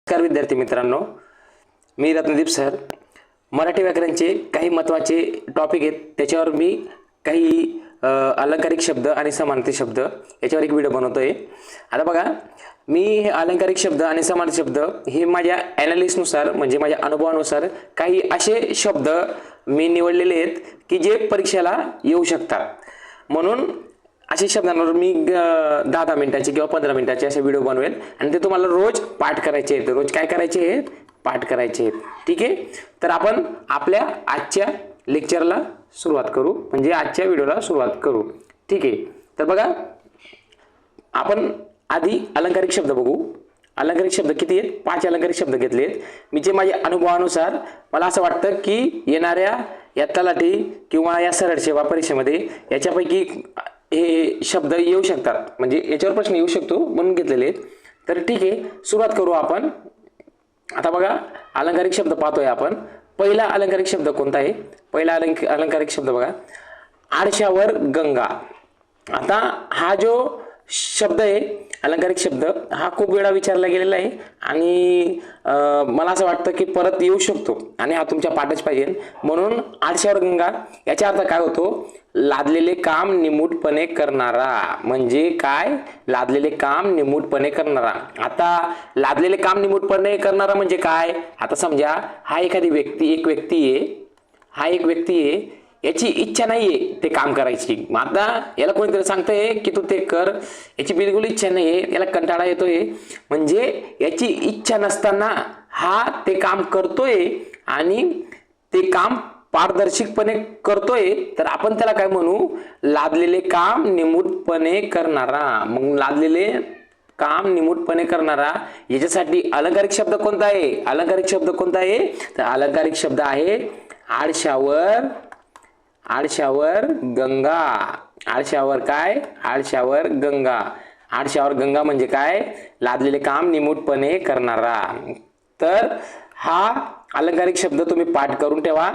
नमस्कार विद्यार्थी मित्रांनो, मी रत्नदीप सर. मराठी व्याकरणचे काही महत्त्वाचे टॉपिक आहेत, त्याच्यावर मी काही अलंकारिक शब्द आणि समानार्थी शब्द याच्यावर एक व्हिडिओ बनवतोय. आता बघा, मी हे अलंकारिक शब्द आणि समानार्थी शब्द हे माझ्या ॲनालिसिसनुसार म्हणजे माझ्या अनुभवानुसार काही असे शब्द मी निवडलेले आहेत की जे परीक्षेला येऊ शकतात. म्हणून अशा शब्दांवर मी 10-10 मिनिटाचे किंवा 15 मिनिटाचे असे व्हिडिओ बनवेल आणि ते तुम्हाला रोज पाठ करायचे आहेत. रोज काय करायचे आहेत? पाठ करायचे आहेत. ठीक आहे, तर आपण आपल्या आजच्या लेक्चरला सुरुवात करू, म्हणजे आजच्या व्हिडिओला सुरुवात करू. ठीक आहे, तर बघा, आपण आधी अलंकारिक शब्द बघू. अलंकारिक शब्द किती आहेत? 5 अलंकारिक शब्द घेतले आहेत मी, जे माझ्या अनुभवानुसार मला असं वाटतं की येणाऱ्या या तलाठी किंवा या सरळ सेवा परीक्षेमध्ये याच्यापैकी हे शब्द येऊ शकतात, म्हणजे याच्यावर प्रश्न येऊ शकतो म्हणून घेतलेले आहेत. तर ठीक आहे, सुरुवात करू आपण. आता बघा, अलंकारिक शब्द पाहतोय आपण. पहिला अलंकारिक शब्द कोणता आहे? पहिला अलंकारिक शब्द बघा, आडशावर गंगा. आता हा जो शब्द आहे, अलंकारिक शब्द, हा खूप वेळा विचारला गेलेला आहे आणि मला असं वाटतं की परत येऊ शकतो आणि हा तुमच्या पाठच पाहिजे. म्हणून आडशावर गंगा याचा अर्थ काय होतो? लादलेले काम निमूटपणे करणारा. म्हणजे काय? लादलेले काम निमूटपणे करणारा. आता लादलेले काम निमूटपणे करणारा म्हणजे काय? आता समजा हा एखादी व्यक्ती, एक व्यक्ती आहे, याची इच्छा नाहीये ते काम करायची. आता याला कोणीतरी सांगतंय की तू ते कर, याची बिलकुल इच्छा नाहीये, याला कंटाळा येतोय. म्हणजे याची इच्छा नसताना हा ते काम करतोय आणि ते काम पारदर्शकपणे करतोय, तर आपण त्याला काय म्हणू? लादलेले काम निमूटपणे करणारा. मग लादलेले काम निमूटपणे करणारा याच्यासाठी अलंकारिक शब्द कोणता आहे? अलंकारिक शब्द कोणता आहे? तर अलंकारिक शब्द आहे आडशावर गंगा. आडशावर काय? आडशावर गंगा. आडशावर गंगा म्हणजे काय? लादलेले काम निमूटपणे करणारा. तर हा अलंकारिक शब्द तुम्ही पाठ करून ठेवा.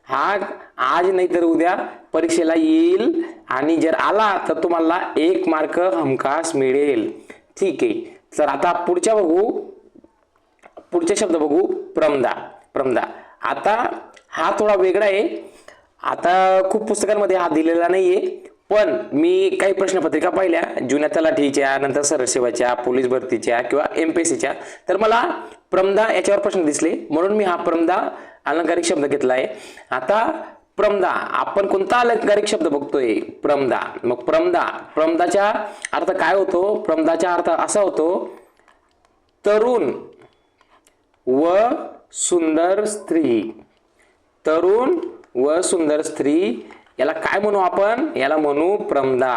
हा आज नाही तर उद्या परीक्षेला येईल आणि जर आला तर तुम्हाला 1 मार्क हमखास मिळेल. ठीक आहे, तर आता पुढचा शब्द बघू, प्रमदा. प्रमदा. आता हा थोडा वेगळा आहे. आता खूप पुस्तकांमध्ये हा दिलेला नाहीये, पण मी काही प्रश्नपत्रिका पाहिल्या जुन्या तलाठीच्या, नंतर सरळ सेवाच्या, पोलीस भरतीच्या किंवा MPSCच्या, तर मला प्रमदा याच्यावर प्रश्न दिसले, म्हणून मी हा प्रमदा अलंकारिक शब्द घेतलाय. आता प्रमदा, आपण कोणता अलंकारिक शब्द बघतोय? प्रमदा. मग प्रमदाचा अर्थ काय होतो? प्रमदाचा अर्थ असा होतो, तरुण व सुंदर स्त्री. तरुण व सुंदर स्त्री, याला काय म्हणू आपण? याला म्हणू प्रमदा.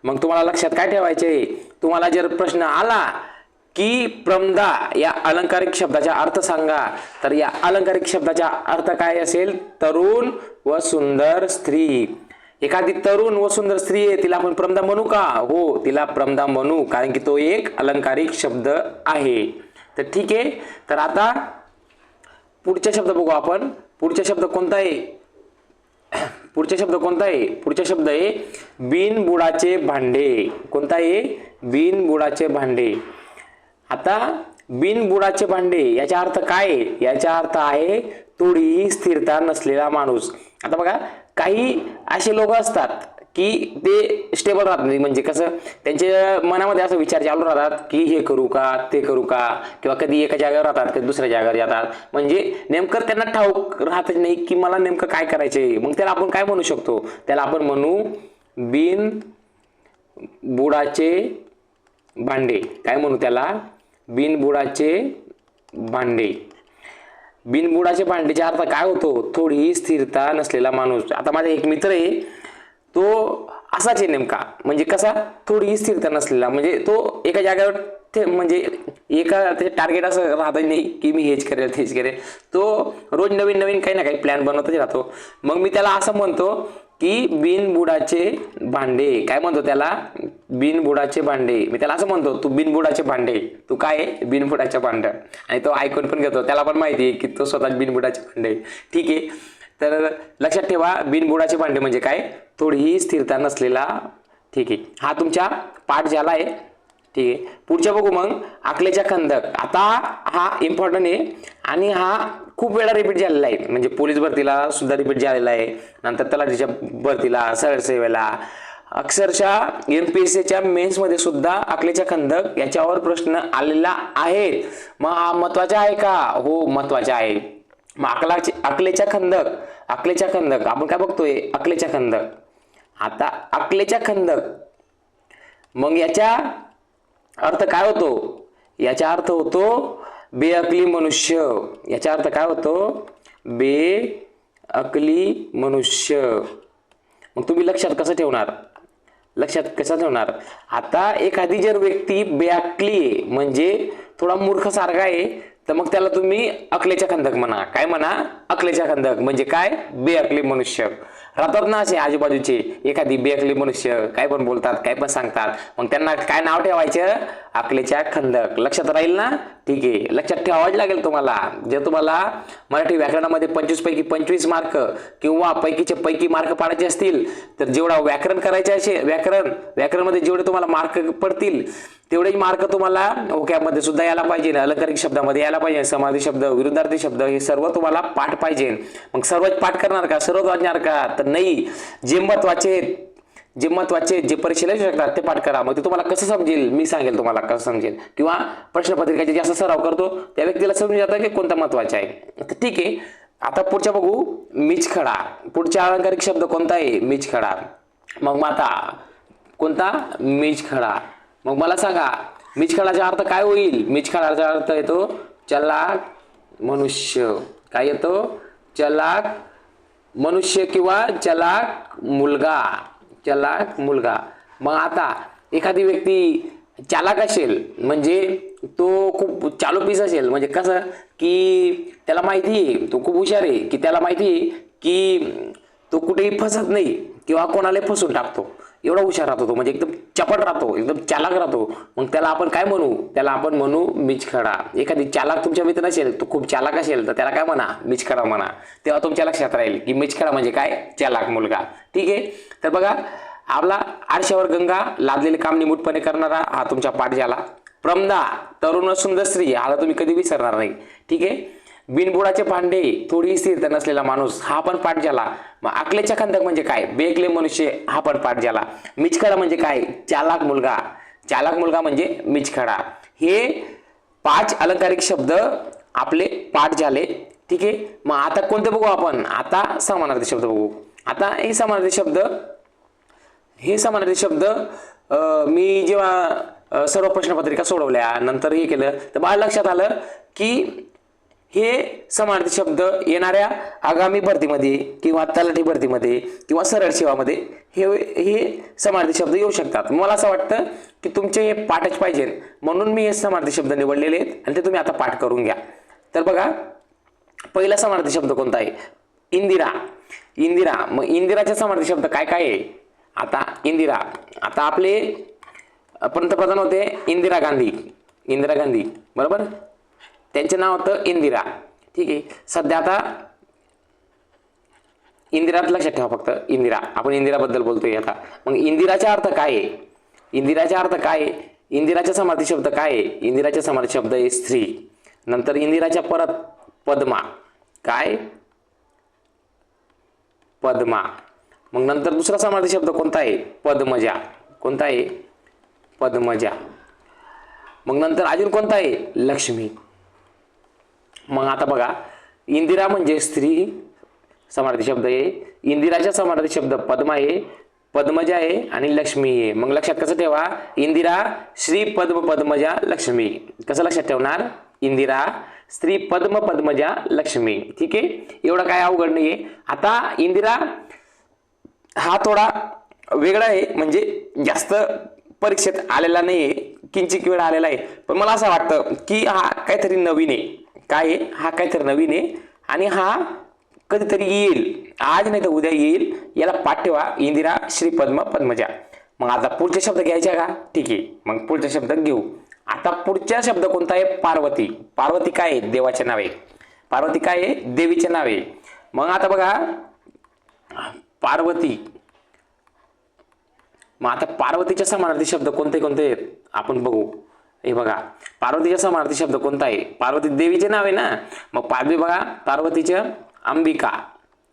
मग तुम्हाला लक्षात काय ठेवायचे? तुम्हाला जर प्रश्न आला की प्रमदा या अलंकारिक शब्दाचा अर्थ सांगा, तर या अलंकारिक शब्दाचा अर्थ काय असेल? तरुण व सुंदर स्त्री. एखादी तरुण व सुंदर स्त्री आहे, तिला आपण प्रमदा म्हणू का? हो, तिला प्रमदा म्हणू, कारण की तो एक अलंकारिक शब्द आहे. तर ठीक आहे, तर आता पुढचा शब्द बघू आपण. पुढचा शब्द कोणता आहे? पुढचा शब्द आहे बिनबुडाचे भांडे. कोणता आहे? बिनबुडाचे भांडे. आता बिनबुडाचे भांडे याचा अर्थ काय आहे? याचा अर्थ आहे थोडीही स्थिरता नसलेला माणूस. आता बघा, काही असे लोक असतात की ते स्टेबल राहत नाही. म्हणजे कसं, त्यांच्या मनामध्ये असं विचार चालू राहतात की हे करू का, ते करू का, किंवा कधी एका जागेवर राहतात, कधी दुसऱ्या जागेवर जातात. म्हणजे नेमकं त्यांना ठाऊक राहतच नाही की मला नेमकं काय करायचंय. मग त्याला आपण काय म्हणू शकतो? त्याला आपण म्हणू बिनबुडाचे भांडे. काय म्हणू त्याला? बिनबुडाचे भांडे. बिनबुडाचे भांडेचा अर्थ काय होतो? थोडीही स्थिरता नसलेला माणूस. आता माझा एक मित्र आहे, तो असाच आहे नेमका. म्हणजे कसा? थोडीही स्थिरता नसलेला. म्हणजे तो एका जागेवर म्हणजे एका त्याचे टार्गेट असं राहत नाही की मी हेच करेल तेच करेल. तो रोज नवीन नवीन काही ना काही प्लॅन बनवतच राहतो. मग मी त्याला असं म्हणतो की बिनबुडाचे भांडे. काय म्हणतो त्याला? बिनबुडाचे भांडे. मी त्याला असं म्हणतो, तू बिनबुडाचे भांडे. तू काय आहे? बिनबुडाचे भांड. आणि तो ऐकून पण घेतो. त्याला पण माहिती आहे की तो स्वतः बिनबुडाचे भांडे. ठीक आहे, तर लक्षात ठेवा, बिनबुडाचे भांडे म्हणजे काय? थोडीही स्थिरता नसलेला. ठीक आहे, हा तुमचा पाठ झाला आहे. ठीक आहे, पुढच्या बघू मग अकलेच्या खंदक. आता हा इम्पॉर्टंट आहे आणि हा खूप वेळा रिपीट झालेला आहे, म्हणजे पोलीस भरतीला सुद्धा रिपीट झालेला आहे, नंतर तलाठीच्या भरतीला, सरळ सेवेला, अक्षरशः MPSCच्या मेन्समध्ये सुद्धा अकलेच्या खंदक याच्यावर प्रश्न आलेला आहे. मग हा महत्वाचा आहे का? हो महत्वाचा आहे. मग अकलेच्या खंदक आपण काय बघतोय? अकलेच्या खंदक. आता अकलेच्या खंदक, मग याचा अर्थ काय होतो? याचा अर्थ होतो बेअकली मनुष्य. याचा अर्थ काय होतो? बेअकली मनुष्य. मग तुम्ही लक्षात कसं ठेवणार? आता एखादी जर व्यक्ती बेअकली म्हणजे थोडा मूर्ख सारखा आहे, तर मग त्याला तुम्ही अकलेच्या खंदक म्हणा. काय म्हणा? अकलेच्या खंदक. म्हणजे काय? बेअकली मनुष्य. राहतात ना असे आजूबाजूचे एखादी बेअकली मनुष्य, काय पण बोलतात, काय पण सांगतात, मग त्यांना काय नाव ठेवायचं? अकलेच्या खंदक. लक्षात राहील ना? ठीक आहे, लक्षात ठेवावंच लागेल तुम्हाला. जर तुम्हाला मराठी व्याकरणामध्ये 25 पैकी 25 मार्क किंवा पैकीचे पैकी मार्क पाडायचे असतील, तर जेवढा व्याकरण करायचे असे व्याकरणमध्ये जेवढे तुम्हाला मार्क पडतील तेवढेच मार्क तुम्हाला ओक्यामध्ये सुद्धा यायला पाहिजे, अलंकारिक शब्दामध्ये यायला पाहिजे, समाधी शब्द, विरुद्धार्थी शब्द हे सर्व तुम्हाला पाठ पाहिजे. मग सर्वच पाठ करणार का? सर्वच वाचणार का? तर नाही. जे महत्वाचे जे परीक्षेला येऊ शकतात ते पाठ करा. मग ते तुम्हाला कसं समजेल? मी सांगेल तुम्हाला कसं समजेल, किंवा प्रश्नपत्रिकेचे जास्त सराव करतो त्या व्यक्तीला समजून जातं की कोणता महत्वाचा आहे. तर ठीक आहे, आता पुढच्या बघू. मीचखडा. पुढचा अलंकारिक शब्द कोणता आहे? मीचखडा. मग आता कोणता? मीचखडा. मग मला सांगा मीचखडाचा अर्थ काय होईल? मीचखडाचा अर्थ येतो चलाक मनुष्य. काय येतो? चलाक मनुष्य किंवा चलाक मुलगा. मग आता एखादी व्यक्ती चालाक असेल म्हणजे तो खूप चालूपीस असेल, म्हणजे कसं की त्याला माहिती आहे, तो खूप हुशार आहे, की त्याला माहिती आहे की तो कुठेही फसत नाही किंवा कोणाला फसून टाकतो, एवढा हुशार राहतो तो, म्हणजे एकदम चपट राहतो, एकदम चालाक राहतो. मग त्याला आपण काय म्हणू? त्याला आपण म्हणू मीचखडा. एखादी चालाक तुमच्या मित्र असेल, तो खूप चालाक असेल, तर त्याला काय म्हणा? मीचखडा म्हणा. तेव्हा तुमच्या लक्षात राहील की मीचखडा म्हणजे काय? चालाक मुलगा. ठीक आहे, तर बघा आपला आरशावर गंगा, लादलेले काम निमूटपणे करणारा, हा तुमचा पाठ झाला. प्रमदा, तरुण सुंदर स्त्री, हा तुम्ही कधी विसरणार नाही. ठीक आहे. बिनबुडाचे भांडे, थोडी स्थिरता नसलेला माणूस, हा पण पाठ झाला. मग अकलेच्या खंदक म्हणजे काय? बेअकले मनुष्य, हा पण पाठ झाला. मीचखडा म्हणजे काय? चालाक मुलगा म्हणजे मीचखडा. हे 5 अलंकारिक शब्द आपले पाठ झाले. ठीक आहे. मग आता कोणते बघू आपण? आता समानार्थी शब्द बघू. आता हे समानार्थी शब्द मी जेव्हा सर्व प्रश्नपत्रिका सोडवल्या नंतर हे केलं, तर मला लक्षात आलं की हे समानार्थी शब्द येणाऱ्या आगामी भरतीमध्ये किंवा तलाठी भरतीमध्ये किंवा सरळ सेवामध्ये हे समानार्थी शब्द येऊ शकतात. मला असं वाटतं की तुमचे हे पाठच पाहिजे, म्हणून मी हे समानार्थी शब्द निवडलेले आहेत आणि ते तुम्ही आता पाठ करून घ्या. तर बघा, पहिला समानार्थी शब्द कोणता आहे? इंदिरा. मग इंदिराचे समानार्थी शब्द काय काय आहे? आता इंदिरा, आता आपले पंतप्रधान होते इंदिरा गांधी, बरोबर? त्यांचे नाव होतं इंदिरा. ठीक आहे. सध्या आता इंदिरा लक्षात ठेवा, फक्त इंदिरा, आपण इंदिराबद्दल बोलतोय आता. मग इंदिराचा अर्थ काय आहे? इंदिराचा समानार्थी शब्द काय आहे? इंदिराचा समानार्थी शब्द आहे स्त्री. नंतर इंदिराच्या परत पद्मा. काय? पद्मा. मग नंतर दुसरा समानार्थी शब्द कोणता आहे? पद्मजा. कोणता आहे? पद्मजा. मग नंतर अजून कोणता आहे? लक्ष्मी. मग आता बघा, इंदिरा म्हणजे स्त्री समानार्थी शब्द आहे, इंदिराचा समानार्थी शब्द पद्मा आहे, पद्मजा आहे आणि लक्ष्मी आहे. मग लक्षात कसं ठेवा? इंदिरा, श्री, पद्म, पद्मजा, लक्ष्मी. कसं लक्षात ठेवणार? इंदिरा, स्त्री, पद्म, पद्मजा, लक्ष्मी. ठीक आहे, एवढं काय अवघड नाहीये. आता इंदिरा हा थोडा वेगळा आहे, म्हणजे जास्त परीक्षेत आलेला नाहीये, किंचित वेळ आलेला आहे, पण मला असं वाटतं की हा काहीतरी नवीन आहे. काय आहे? हा काहीतरी नवीन आहे आणि हा कधीतरी येईल, आज नाही तर उद्या येईल. याला पाठ ठेवा, इंदिरा, श्री, पद्म, पद्मजा. मग आता पुढचे शब्द घ्यायचे का? ठीक आहे, मग पुढचे शब्द घेऊ. आता पुढचा शब्द कोणता आहे? पार्वती. पार्वती काय आहे? देवाचे नाव आहे. पार्वती काय आहे? देवीचे नाव आहे. मग आता बघा, पार्वती मग आता पार्वतीच्या समानार्थी शब्द कोणते कोणते आहेत आपण बघू. हे बघा, पार्वतीच्या समानार्थी शब्द कोणता आहे? पार्वती देवीचे नाव आहे ना. मग पार्वती बघा, पार्वतीच्या अंबिका.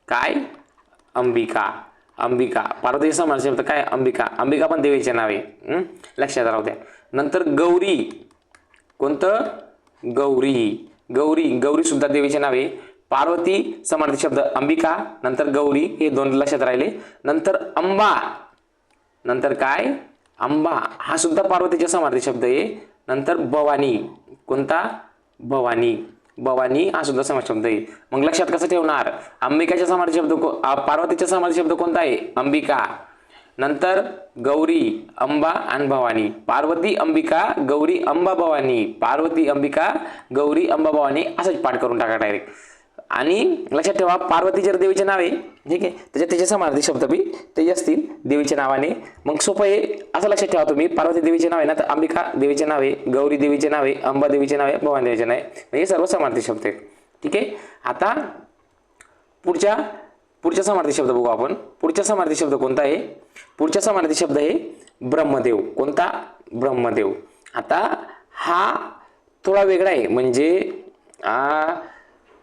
काय? अंबिका. अंबिका. पार्वतीच्या समानार्थी शब्द काय? अंबिका. अंबिका पण देवीचे नाव आहे, लक्षात राहू द्या. नंतर गौरी. कोणतं? गौरी. गौरी. गौरी सुद्धा देवीचे नाव आहे. पार्वती समानार्थी शब्द अंबिका, नंतर गौरी, हे दोन लक्षात राहिले. नंतर अंबा. नंतर काय? अंबा. हा सुद्धा पार्वतीच्या समानार्थी शब्द आहे. नंतर भवानी. कोणता? भवानी. भवानी हा सुद्धा समानार्थी शब्द आहे. मग लक्षात कसं ठेवणार? अंबिकाच्या समानार्थी शब्द पार्वतीच्या समानार्थी शब्द कोणता आहे? अंबिका. नंतर गौरी, अंबा आणि भवानी. पार्वती, अंबिका, गौरी, अंबा, भवानी. पार्वती, अंबिका, गौरी, अंबा, भवानी असंच पाठ करून टाका डायरेक्ट. आणि लक्षात ठेवा, पार्वती जर देवीचे नाव आहे, ठीक आहे, त्याचे समानार्थी शब्द बी ते असतील देवीच्या नावाने. मग सोपं आहे, असं लक्षात ठेवा तुम्ही. पार्वती देवीचे नाव आहे ना, तर अंबिका देवीचे नाव आहे, गौरी देवीचे नाव आहे, अंबा देवीचे नाव आहे, भवानी देवीचे नाव आहे. हे सर्व समानार्थी शब्द आहेत. ठीक आहे. आता पुढच्या समानार्थी शब्द बघू आपण. पुढचा समानार्थी शब्द कोणता आहे? पुढचा समानार्थी शब्द आहे ब्रह्मदेव. कोणता? ब्रह्मदेव. आता हा थोडा वेगळा आहे, म्हणजे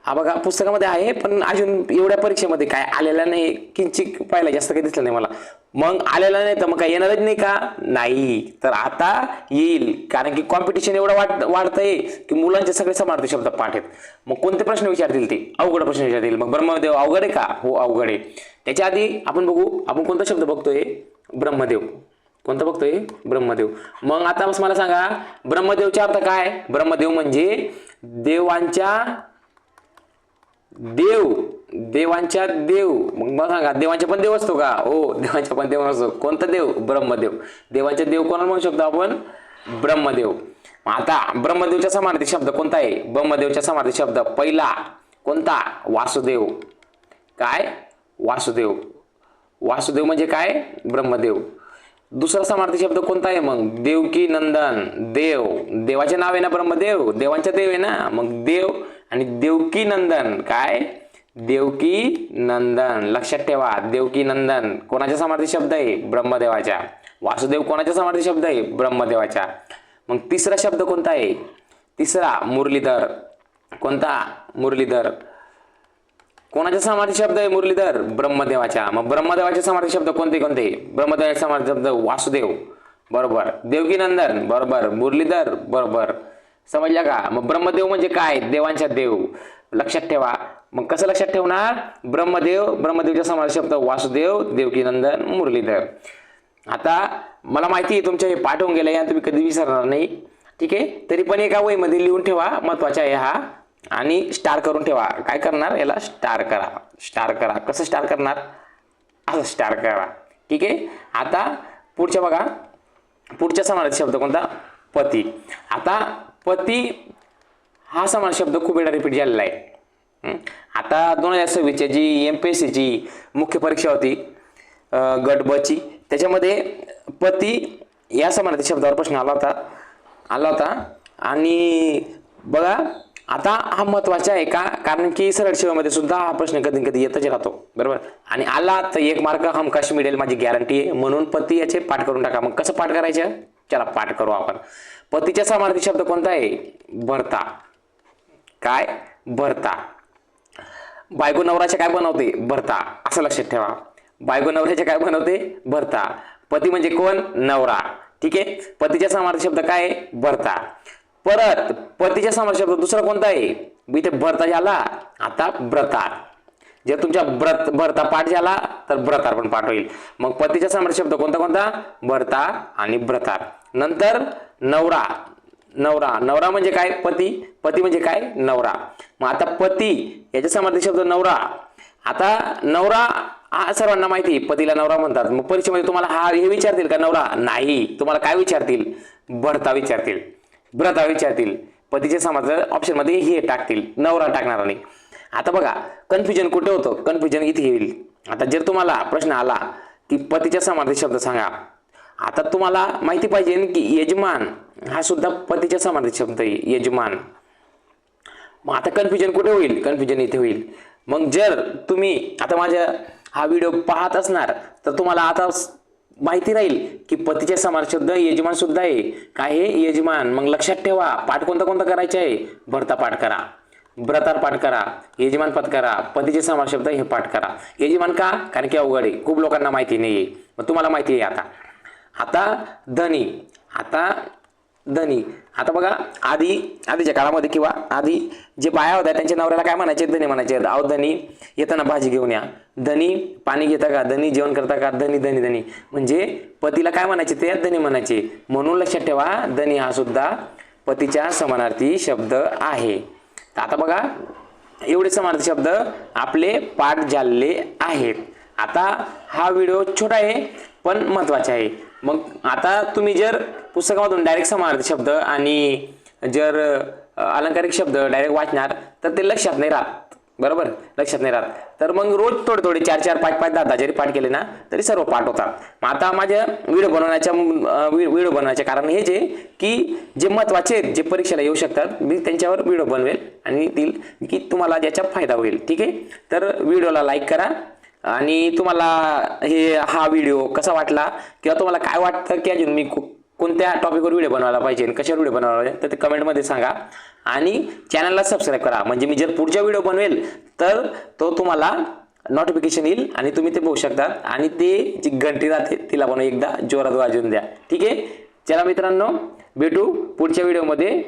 हा बघा पुस्तकामध्ये आहे, पण अजून एवढ्या परीक्षेमध्ये काय आलेला नाही, किंचित पाहिला, जास्त काही दिसलं नाही मला. मग आलेला नाही तर मग काय येणारच नाही का? नाही. तर आता येईल, कारण की कॉम्पिटिशन एवढं वाढतंय की मुलांचे सगळे समानार्थी शब्द पाठ आहेत. मग कोणते प्रश्न विचारतील? ते अवघड प्रश्न विचारतील. मग ब्रह्मदेव अवघड आहे का? हो अवघड आहे. त्याच्या आधी आपण बघू, आपण कोणता शब्द बघतोय? ब्रह्मदेव. कोणतं बघतोय? ब्रह्मदेव. मग आता मला सांगा, ब्रह्मदेवचा अर्थ काय? ब्रह्मदेव म्हणजे देवांच्या देव. मग मला सांगा, देवांचा पण देव असतो का? हो, देवांचा पण देव असतो. कोणता देव? ब्रह्मदेव. देवांचे देव कोणाला म्हणू शकतो आपण? ब्रह्मदेव. आता ब्रह्मदेवचा समानार्थी शब्द कोणता आहे? ब्रह्मदेवचा समानार्थी शब्द पहिला कोणता? वासुदेव. काय? वासुदेव. वासुदेव म्हणजे काय? ब्रह्मदेव. दुसरा समानार्थी शब्द कोणता आहे मग? देवकी नंदन. देव. देवाचे नाव आहे ना ब्रह्मदेव, देवांचा देव आहे ना. मग देव आणि देवकी नंदन. काय? देवकी नंदन. लक्षात ठेवा, देवकी नंदन कोणाचा समानार्थी शब्द आहे? ब्रह्मदेवाच्या. वासुदेव कोणाचा समानार्थी शब्द आहे? ब्रह्मदेवाच्या. मग तिसरा शब्द कोणता आहे? तिसरा मुरलीधर. कोणता? मुरलीधर. कोणाचा समानार्थी शब्द आहे मुरलीधर? ब्रह्मदेवाच्या. मग ब्रह्मदेवाचे समानार्थी शब्द कोणते कोणते? ब्रह्मदेवाचे समानार्थी शब्द वासुदेव बरोबर, देवकी नंदन बरोबर, मुरलीधर बरोबर. समजला का? मग ब्रह्मदेव म्हणजे काय? देवांचा देव. लक्षात ठेवा. मग कसं लक्षात ठेवणार? ब्रह्मदेवच्या समानार्थी शब्द वासुदेव, देवकी नंदन, मुरलीधर. आता मला माहिती आहे तुमच्या हे पाठ होऊन गेलं, या तुम्ही कधी विसरणार नाही. ठीक आहे. तरी पण एका वहीमध्ये लिहून ठेवा, महत्वाचा आहे हा. आणि स्टार करून ठेवा. काय करणार? याला स्टार करा. स्टार करा. कसं स्टार करणार? असं स्टार करा. ठीक आहे. आता पुढच्या बघा, पुढच्या समानार्थी शब्द कोणता? पती. आता पती हा समानार्थी शब्द खूप वेळा रिपीट झालेला आहे. आता 2026 जी MPSC ची मुख्य परीक्षा होती गट ब ची, त्याच्यामध्ये पती या समानार्थी शब्दावर प्रश्न आला होता. आणि बघा आता हा महत्वाचा आहे का? कारण की सरळ सेवेमध्ये सुद्धा हा प्रश्न कधी कधी येतच राहतो बरोबर. आणि आला तर 1 मार्क हमखास मिळेल, माझी गॅरंटी आहे. म्हणून पती याचे पाठ करून टाका. मग कसं पाठ करायचं? चला पाठ करू आपण. पतीच्या समानार्थी शब्द कोणता आहे? भर्ता. काय? भर्ता. बायको नवऱ्याचे काय बनवते? भर्ता. असं लक्षात ठेवा. बायको नवऱ्याचे काय बनवते? भर्ता. पती म्हणजे कोण? नवरा. ठीक आहे. पतीच्या समानार्थी शब्द काय आहे? भर्ता. परत पतीच्या समानार्थी शब्द दुसरा कोणता आहे? इथे भर्ता झाला, आता व्रतार. जर तुमच्या भर्ता पाठ झाला तर व्रतार पण पाठ होईल. मग पतीच्या समानार्थी शब्द कोणता? भर्ता आणि व्रतार. नंतर नवरा. नवरा म्हणजे काय? पती. पती म्हणजे काय? नवरा. मग आता पती याच्या समानार्थी शब्द नवरा. आता नवरा हा सर्वांना माहिती आहे, पतीला नवरा म्हणतात. मग परीक्षेमध्ये तुम्हाला हे विचारतील का नवरा? नाही. तुम्हाला काय विचारतील? भर्ता विचारतील, व्रता विचारतील. पतीचे समानार्थी ऑप्शन मध्ये हे टाकतील, नवरा टाकणार नाही. आता बघा कन्फ्युजन कुठे होतं? कन्फ्युजन इथे येईल. आता जर तुम्हाला प्रश्न आला की पतीच्या समानार्थी शब्द सांगा, आता तुम्हाला माहिती पाहिजे की यजमान हा सुद्धा पतीच्या समानार्थी शब्द आहे, यजमान. मग आता कन्फ्युजन कुठे होईल? कन्फ्युजन इथे होईल. मग जर तुम्ही आता माझा हा व्हिडिओ पाहत असणार तर तुम्हाला आता माहिती राहील की पतीच्या समानार्थी शब्द यजमान सुद्धा आहे. काय आहे? यजमान. मग लक्षात ठेवा पाठ कोणता कोणता करायचा आहे? भरता पाठ करा, व्रतार पाठ करा, यजमान पाठ करा, पतीचे समानार्थी शब्द हे पाठ करा. यजमान का? कारण की अवघड आहे, खूप लोकांना माहिती नाहीये. मग तुम्हाला माहिती आहे आता धनी. आता बघा आधीच्या काळामध्ये किंवा आधी जे बाया होत्या त्यांच्या नवऱ्याला काय म्हणायचे? धनी म्हणायचे. अहो धनी येताना भाजी घेऊन या, धनी पाणी घेता का, धनी जेवण करता का, धनी धनी धनी. म्हणजे पतीला काय म्हणायचे? ते धनी म्हणायचे. म्हणून लक्षात ठेवा धनी हा सुद्धा पतीच्या समानार्थी शब्द आहे. आता बघा एवढे समानार्थी शब्द आपले पाठ झालेले आहेत. आता हा व्हिडिओ छोटा आहे पण महत्त्वाचा आहे. मग आता तुम्ही जर पुस्तकामधून डायरेक्ट समानार्थी शब्द आणि जर अलंकारिक शब्द डायरेक्ट वाचणार तर ते लक्षात नाही राहत, बरोबर? लक्षात नाही राहत. तर मग रोज थोडे थोडे 4-4, 5-5, 10-10 जरी पाठ केले ना तरी सर्व पाठ होतात. मग आता माझ्या व्हिडिओ बनवण्याचे कारण हेच आहे की जे महत्त्वाचे आहेत, जे परीक्षेला येऊ शकतात, मी त्यांच्यावर व्हिडिओ बनवेल आणि देईल की तुम्हाला ज्याचा फायदा होईल. ठीक आहे, तर व्हिडिओला लाईक करा. आणि तुम्हाला हा व्हिडिओ कसा वाटला किंवा तुम्हाला काय वाटतं की अजून मी कोणत्या टॉपिकवर व्हिडिओ बनवायला पाहिजे, कशावर व्हिडिओ बनवायला पाहिजे, तर ते कमेंटमध्ये सांगा. आणि चॅनलला सबस्क्राईब करा, म्हणजे मी जर पुढचा व्हिडिओ बनवेल तर तो तुम्हाला नोटिफिकेशन येईल आणि तुम्ही ते बघू शकता. आणि ते जी घंटी राहते तिला पण एकदा जोरात वाजवून द्या. ठीक आहे, चला मित्रांनो, भेटू पुढच्या व्हिडिओमध्ये.